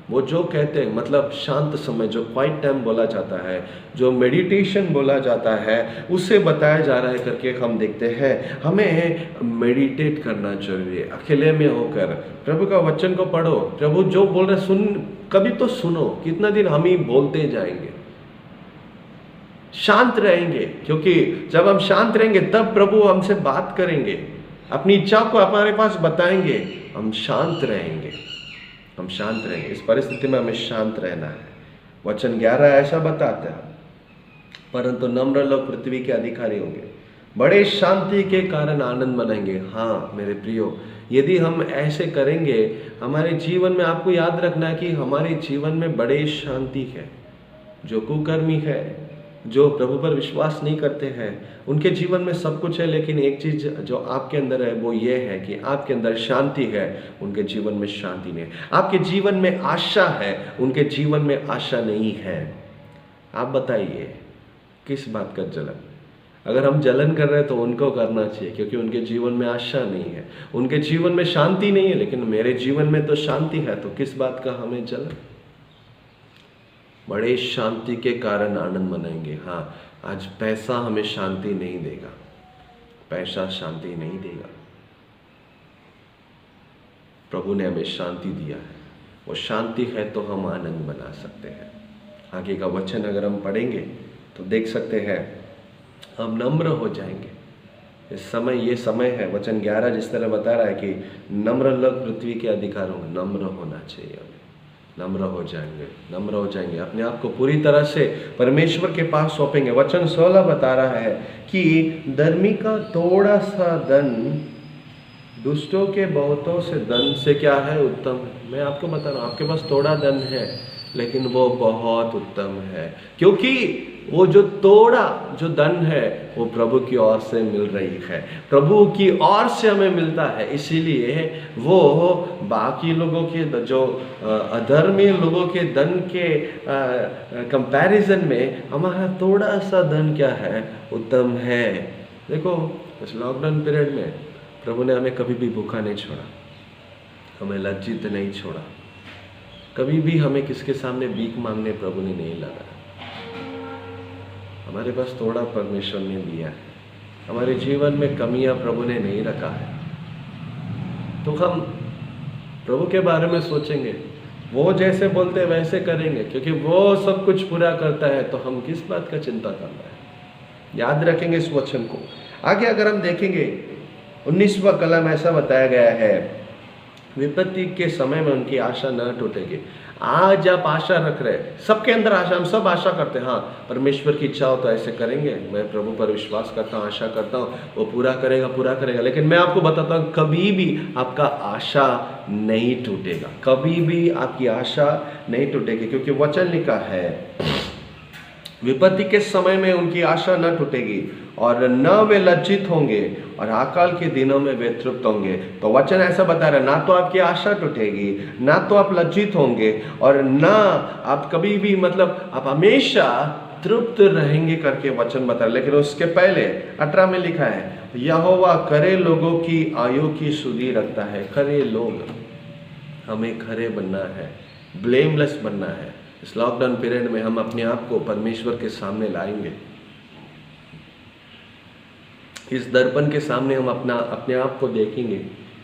वो जो कहते हैं, मतलब शांत समय, जो क्वाइट टाइम बोला जाता है, जो मेडिटेशन बोला जाता है, उसे बताया जा रहा है करके हम देखते हैं। हमें मेडिटेट करना जरूरी है, अकेले में होकर प्रभु का वचन को पढ़ो। प्रभु जो बोल रहे सुन, कभी तो सुनो। कितना दिन हम ही बोलते जाएंगे? शांत रहेंगे, क्योंकि जब हम शांत रहेंगे तब प्रभु हमसे बात करेंगे, अपनी इच्छा को हमारे पास बताएंगे। हम शांत रहेंगे, हम शांत रहेंगे। इस परिस्थिति में हमें शांत रहना है। वचन 11 ऐसा बताता है, परंतु नम्र लोग पृथ्वी के अधिकारी होंगे, बड़े शांति के कारण आनंद मनाएंगे। हाँ मेरे प्रियो, यदि हम ऐसे करेंगे हमारे जीवन में, आपको याद रखना है कि हमारे जीवन में बड़े शांति है। जो कुकर्मी है, जो प्रभु पर विश्वास नहीं करते हैं, उनके जीवन में सब कुछ है, लेकिन एक चीज जो आपके अंदर है वो ये है कि आपके अंदर शांति है, उनके जीवन में शांति नहीं है। आपके जीवन में आशा है, उनके जीवन में आशा नहीं है। आप बताइए किस बात का जलन? अगर हम जलन कर रहे हैं तो उनको करना चाहिए, क्योंकि उनके जीवन में आशा नहीं है, उनके जीवन में शांति नहीं है। लेकिन मेरे जीवन में तो शांति है, तो किस बात का हमें जलन? बड़े शांति के कारण आनंद मनाएंगे। हाँ, आज पैसा हमें शांति नहीं देगा, पैसा शांति नहीं देगा। प्रभु ने हमें शांति दिया है, वो शांति है तो हम आनंद मना सकते हैं। आगे का वचन अगर हम पढ़ेंगे तो देख सकते हैं हम नम्र हो जाएंगे। इस समय, ये समय है, वचन 11 जिस तरह बता रहा है कि नम्र लोग पृथ्वी के अधिकार होंगे। नम्र होना चाहिए हमें, नम्र हो जाएंगे, नम्र हो जाएंगे, अपने आप को पूरी तरह से परमेश्वर के पास सौंपेंगे। वचन 16 बता रहा है कि धर्मी का थोड़ा सा धन दुष्टों के बहुतों से धन से क्या है? उत्तम है। मैं आपको बता रहा हूँ, आपके पास थोड़ा धन है लेकिन वो बहुत उत्तम है, क्योंकि वो जो थोड़ा जो धन है वो प्रभु की ओर से मिल रही है, प्रभु की ओर से हमें मिलता है। इसीलिए वो बाकी लोगों के, जो अधर्मी लोगों के धन के कंपैरिजन में हमारा थोड़ा सा धन क्या है? उत्तम है। देखो, इस लॉकडाउन पीरियड में प्रभु ने हमें कभी भी भूखा नहीं छोड़ा, हमें लज्जित नहीं छोड़ा, कभी भी हमें किसके सामने भीख मांगने प्रभु ने नहीं लगाया। हमारे पास थोड़ा परमेश्वर ने दिया है, हमारे जीवन में कमियां प्रभु ने नहीं रखा है। तो हम प्रभु के बारे में सोचेंगे, वो जैसे बोलते हैं वैसे करेंगे, क्योंकि वो सब कुछ पूरा करता है। तो हम किस बात का चिंता करना है? याद रखेंगे इस वचन को। आगे अगर हम देखेंगे 19वां कलम ऐसा बताया गया है, विपत्ति के समय में उनकी आशा न टूटेगी। आज आप आशा रख रहे हैं, सबके अंदर आशा, हम सब आशा करते हैं। हाँ, परमेश्वर की इच्छा हो तो ऐसे करेंगे, मैं प्रभु पर विश्वास करता हूँ, आशा करता हूँ वो पूरा करेगा, पूरा करेगा। लेकिन मैं आपको बताता हूँ, कभी भी आपका आशा नहीं टूटेगा, कभी भी आपकी आशा नहीं टूटेगी, क्योंकि वचन लिखा है विपत्ति के समय में उनकी आशा न टूटेगी और न वे लज्जित होंगे और अकाल के दिनों में वे तृप्त होंगे। तो वचन ऐसा बता रहा है, ना तो आपकी आशा टूटेगी, ना तो आप लज्जित होंगे, और ना आप कभी भी, मतलब आप हमेशा तृप्त रहेंगे करके वचन बता रहा है। लेकिन उसके पहले 18 में लिखा है, यहोवा खरे लोगों की आयु की सुधि रखता है। खरे लोग, हमें खरे बनना है, ब्लेमलेस बनना है। इस लॉकडाउन पीरियड में हम अपने आप को परमेश्वर के सामने लाएंगे, इस दर्पण के सामने हम अपने आप को देखेंगे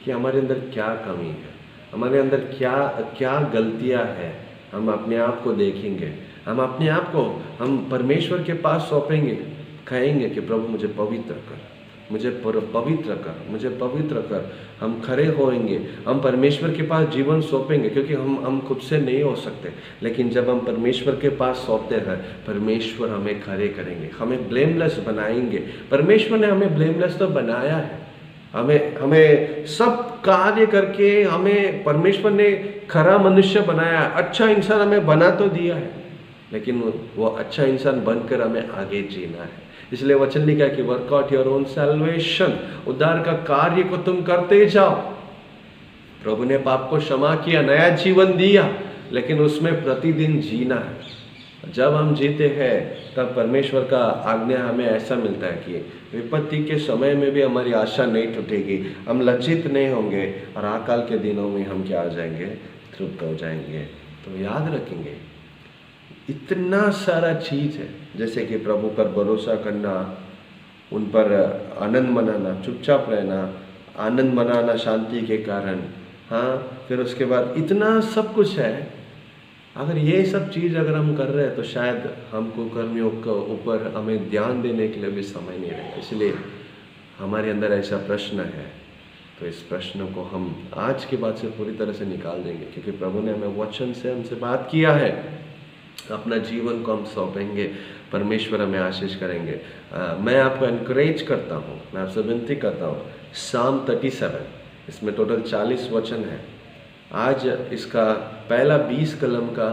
कि हमारे अंदर क्या कमी है, हमारे अंदर क्या क्या गलतियां हैं। हम अपने आप को देखेंगे, हम अपने आप को हम परमेश्वर के पास सौंपेंगे, कहेंगे कि प्रभु मुझे पवित्र कर, मुझे पवित्र कर, मुझे पवित्र कर। हम खरे होएंगे, हम परमेश्वर के पास जीवन सौंपेंगे, क्योंकि हम खुद से नहीं हो सकते। लेकिन जब हम परमेश्वर के पास सौंपते हैं, परमेश्वर हमें खरे करेंगे, हमें ब्लेमलेस बनाएंगे। परमेश्वर ने हमें ब्लेमलेस तो बनाया है, हमें सब कार्य करके हमें परमेश्वर ने खरा मनुष्य बनाया है, अच्छा इंसान हमें बना तो दिया है, लेकिन वो अच्छा इंसान बनकर हमें आगे जीना है। इसलिए वचन लिखा है कि work out your own salvation, उद्धार का कार्य को तुम करते जाओ। प्रभु ने पाप को क्षमा किया, नया जीवन दिया, लेकिन उसमें प्रतिदिन जीना है। जब हम जीते हैं तब परमेश्वर का आज्ञा हमें ऐसा मिलता है कि विपत्ति के समय में भी हमारी आशा नहीं टूटेगी, हम लज्जित नहीं होंगे, और अकाल के दिनों में हम क्या हो जाएंगे? तृप्त हो जाएंगे। तो याद रखेंगे, इतना सारा चीज है, जैसे कि प्रभु पर भरोसा करना, उन पर आनंद मनाना, चुपचाप रहना, आनंद मनाना शांति के कारण। हाँ, फिर उसके बाद इतना सब कुछ है, अगर ये सब चीज़ अगर हम कर रहे हैं तो शायद हमको कर्मियों के ऊपर हमें ध्यान देने के लिए भी समय नहीं रहेगा। इसलिए हमारे अंदर ऐसा प्रश्न है, तो इस प्रश्न को हम आज के बाद से पूरी तरह से निकाल देंगे, क्योंकि प्रभु ने हमें वचन से हमसे बात किया है। अपना जीवन को हम सौंपेंगे, परमेश्वर हमें आशीष करेंगे। मैं आपको एनकरेज करता हूँ, मैं आपसे विनती करता हूँ, साम 37, इसमें टोटल 40 वचन है। आज इसका पहला 20 कलम का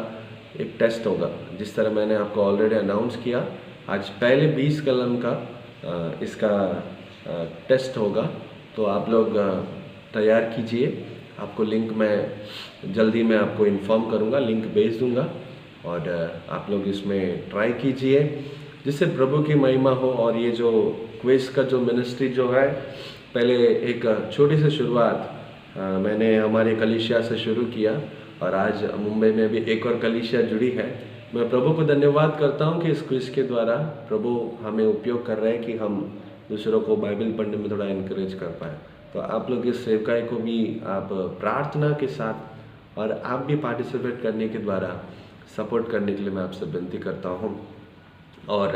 एक टेस्ट होगा, जिस तरह मैंने आपको ऑलरेडी अनाउंस किया। आज पहले 20 कलम का इसका टेस्ट होगा, तो आप लोग तैयार कीजिए। आपको लिंक मैं जल्दी में आपको इन्फॉर्म करूँगा, लिंक भेज दूँगा, और आप लोग इसमें ट्राई कीजिए जिससे प्रभु की महिमा हो। और ये जो क्विज का जो मिनिस्ट्री जो है, पहले एक छोटी सी शुरुआत मैंने हमारे कलीसिया से शुरू किया, और आज मुंबई में भी एक और कलीसिया जुड़ी है। मैं प्रभु को धन्यवाद करता हूँ कि इस क्विज के द्वारा प्रभु हमें उपयोग कर रहे हैं कि हम दूसरों को बाइबल पढ़ने में थोड़ा इनकरेज कर पाए। तो आप लोग इस सेवकाई को भी आप प्रार्थना के साथ और आप भी पार्टिसिपेट करने के द्वारा सपोर्ट करने के लिए मैं आपसे विनती करता हूँ। और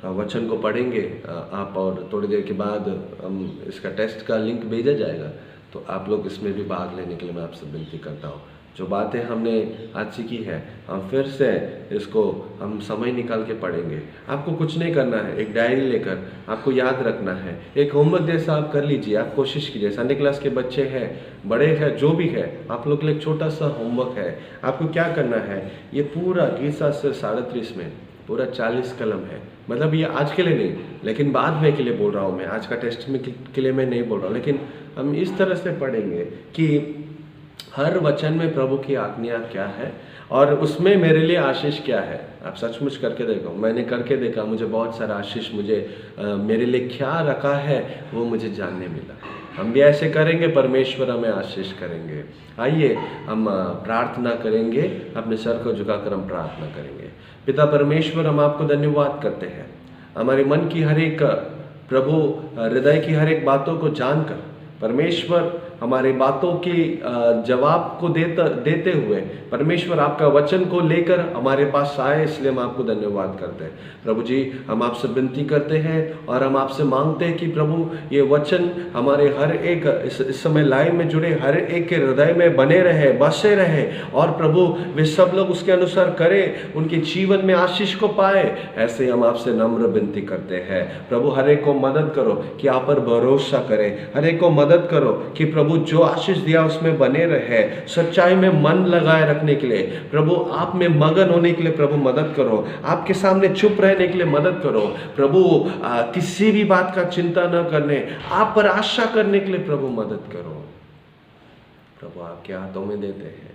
वचन को पढ़ेंगे आप, और थोड़ी देर के बाद हम इसका टेस्ट का लिंक भेजा जाएगा, तो आप लोग इसमें भी भाग लेने के लिए मैं आपसे विनती करता हूँ। जो बातें हमने आज सीखी है हम फिर से इसको हम समय निकाल के पढ़ेंगे। आपको कुछ नहीं करना है, एक डायरी लेकर आपको याद रखना है, एक होमवर्क जैसा आप कर लीजिए। आप कोशिश कीजिए, संडे क्लास के बच्चे हैं, बड़े हैं, जो भी है, आप लोग के लिए एक छोटा सा होमवर्क है। आपको क्या करना है, ये पूरा गीत शास्त्र 37 में पूरा 40 कलम है। मतलब ये आज के लिए नहीं, लेकिन बाद में के लिए बोल रहा हूँ मैं, आज का टेस्ट में के लिए मैं नहीं बोल रहा हूँ। लेकिन हम इस तरह से पढ़ेंगे कि हर वचन में प्रभु की आज्ञा क्या है और उसमें मेरे लिए आशीष क्या है। आप सचमुच करके देखो, मैंने करके देखा, मुझे बहुत सारा आशीष मुझे मेरे लिए क्या रखा है वो मुझे जानने मिला। हम भी ऐसे करेंगे, परमेश्वर हमें आशीष करेंगे। आइए हम प्रार्थना करेंगे, अपने सर को झुकाकर हम प्रार्थना करेंगे। पिता परमेश्वर, हम आपको धन्यवाद करते हैं, हमारे मन की हर एक प्रभु हृदय की हर एक बातों को जानकर परमेश्वर हमारी बातों की जवाब को देते हुए परमेश्वर आपका वचन को लेकर हमारे पास आए, इसलिए हम आपको धन्यवाद करते हैं। प्रभु जी, हम आपसे विनती करते हैं और हम आपसे मांगते हैं कि प्रभु ये वचन हमारे हर एक इस समय लाइव में जुड़े हर एक के हृदय में बने रहे, बसे रहे, और प्रभु वे सब लोग उसके अनुसार करें, उनके जीवन में आशीष को पाए। ऐसे हम आपसे नम्र विनती करते हैं। प्रभु हर एक को मदद करो कि आप पर भरोसा करें, हर एक को मदद करो कि प्रभु जो आशीष दिया उसमें बने रहे, सच्चाई में मन लगाए रखने के लिए प्रभु, आप में मगन होने के लिए प्रभु मदद करो, आपके सामने चुप रहने के लिए मदद करो प्रभु, किसी भी बात का चिंता न करने, आप पर आशा करने के लिए प्रभु मदद करो। प्रभु आपके हाथों में देते हैं।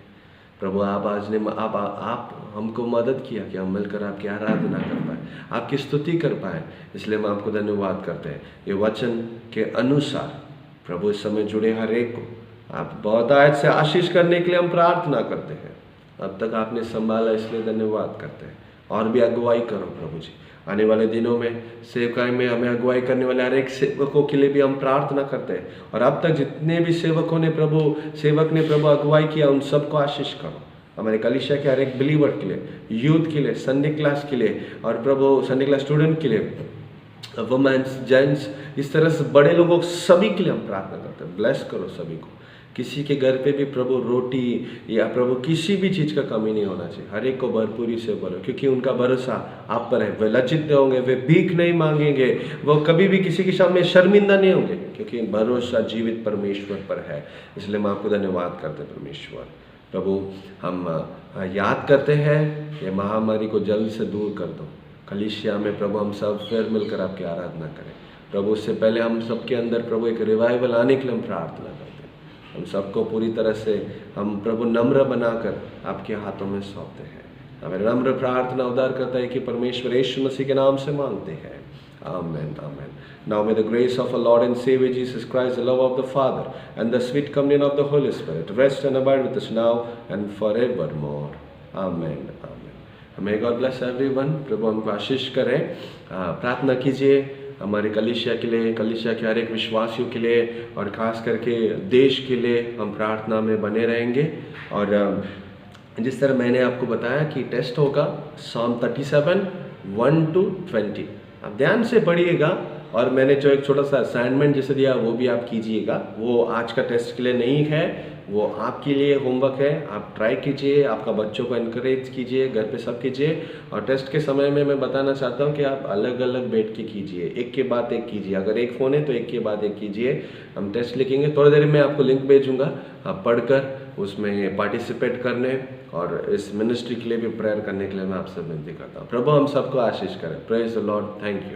प्रभु आप आज ने आप हमको मदद किया कि हम मिलकर आपकी आराधना कर पाए, आपकी स्तुति कर पाए, इसलिए हम आपको धन्यवाद करते हैं। ये वचन के अनुसार प्रभु इस समय जुड़े हर एक को आप बहुत आयत से आशीष करने के लिए हम प्रार्थना करते हैं। अब तक आपने संभाला, इसलिए धन्यवाद करते हैं। और भी अगुवाई करो प्रभु जी, आने वाले दिनों में सेवकाई में हमें अगुवाई करने वाले हर एक सेवकों के लिए भी हम प्रार्थना करते हैं। और अब तक जितने भी सेवक ने प्रभु अगुवाई किया, उन सबको आशीष करो। हमारे कलीसिया के हर एक बिलीवर के लिए, यूथ के लिए, संडे क्लास के लिए, और प्रभु संडे क्लास स्टूडेंट के लिए, वुमेन्स, जेंट्स, इस तरह से बड़े लोगों सभी के लिए हम प्रार्थना करते हैं। ब्लेस करो सभी को। किसी के घर पे भी प्रभु रोटी या प्रभु किसी भी चीज़ का कमी नहीं होना चाहिए, हर एक को भरपूरी से भरो, क्योंकि उनका भरोसा आप पर है। वे लज्जित नहीं होंगे, वे भीख नहीं मांगेंगे, वो कभी भी किसी के सामने शर्मिंदा नहीं होंगे, क्योंकि भरोसा जीवित परमेश्वर पर है। इसलिए मैं आपको धन्यवाद करते हैं परमेश्वर। प्रभु हम याद करते हैं ये महामारी को जल्द से दूर कर दो। कलीसिया में प्रभु हम सब फिर मिलकर आपकी आराधना करें। प्रभु उससे पहले हम सबके अंदर प्रभु एक रिवाइवल आने के लिए हम प्रार्थना करते हैं। हम सबको पूरी तरह से हम प्रभु नम्र बनाकर आपके हाथों में सौंपते हैं। हमें नम्र प्रार्थना उद्धार करता है कि परमेश्वर यीशु मसीह के नाम से मांगते हैं। आमेन, आमेन। Now may the grace of our Lord and Savior Jesus Christ, the love of the Father, and the sweet communion of the Holy Spirit rest and abide with us now and forevermore. Amen, amen. May God bless everyone. प्रभु हमको आशीष करें। प्रार्थना कीजिए हमारे कलीसिया के लिए, कलीसिया के हर एक विश्वासियों के लिए, और खास करके देश के लिए हम प्रार्थना में बने रहेंगे। और जिस तरह मैंने आपको बताया कि टेस्ट होगा Psalm 37 1 to 20। आप ध्यान से पढ़िएगा, और मैंने जो एक छोटा सा असाइनमेंट जैसे दिया वो भी आप कीजिएगा। वो आज का टेस्ट के लिए नहीं है, वो आपके लिए होमवर्क है। आप ट्राई कीजिए, आपका बच्चों को इनकरेज कीजिए, घर पे सब कीजिए। और टेस्ट के समय में मैं बताना चाहता हूँ कि आप अलग अलग बैठ के कीजिए, एक के बाद एक कीजिए। अगर एक फ़ोन है तो एक के बाद एक कीजिए। हम टेस्ट लिखेंगे, थोड़ी देर में आपको लिंक भेजूंगा, आप पढ़कर उसमें पार्टिसिपेट करने और इस मिनिस्ट्री के लिए भी प्रेयर करने के लिए मैं आपसे विनती करता हूँ। प्रभु हम सबको आशीष करें। Praise the Lord. Thank you.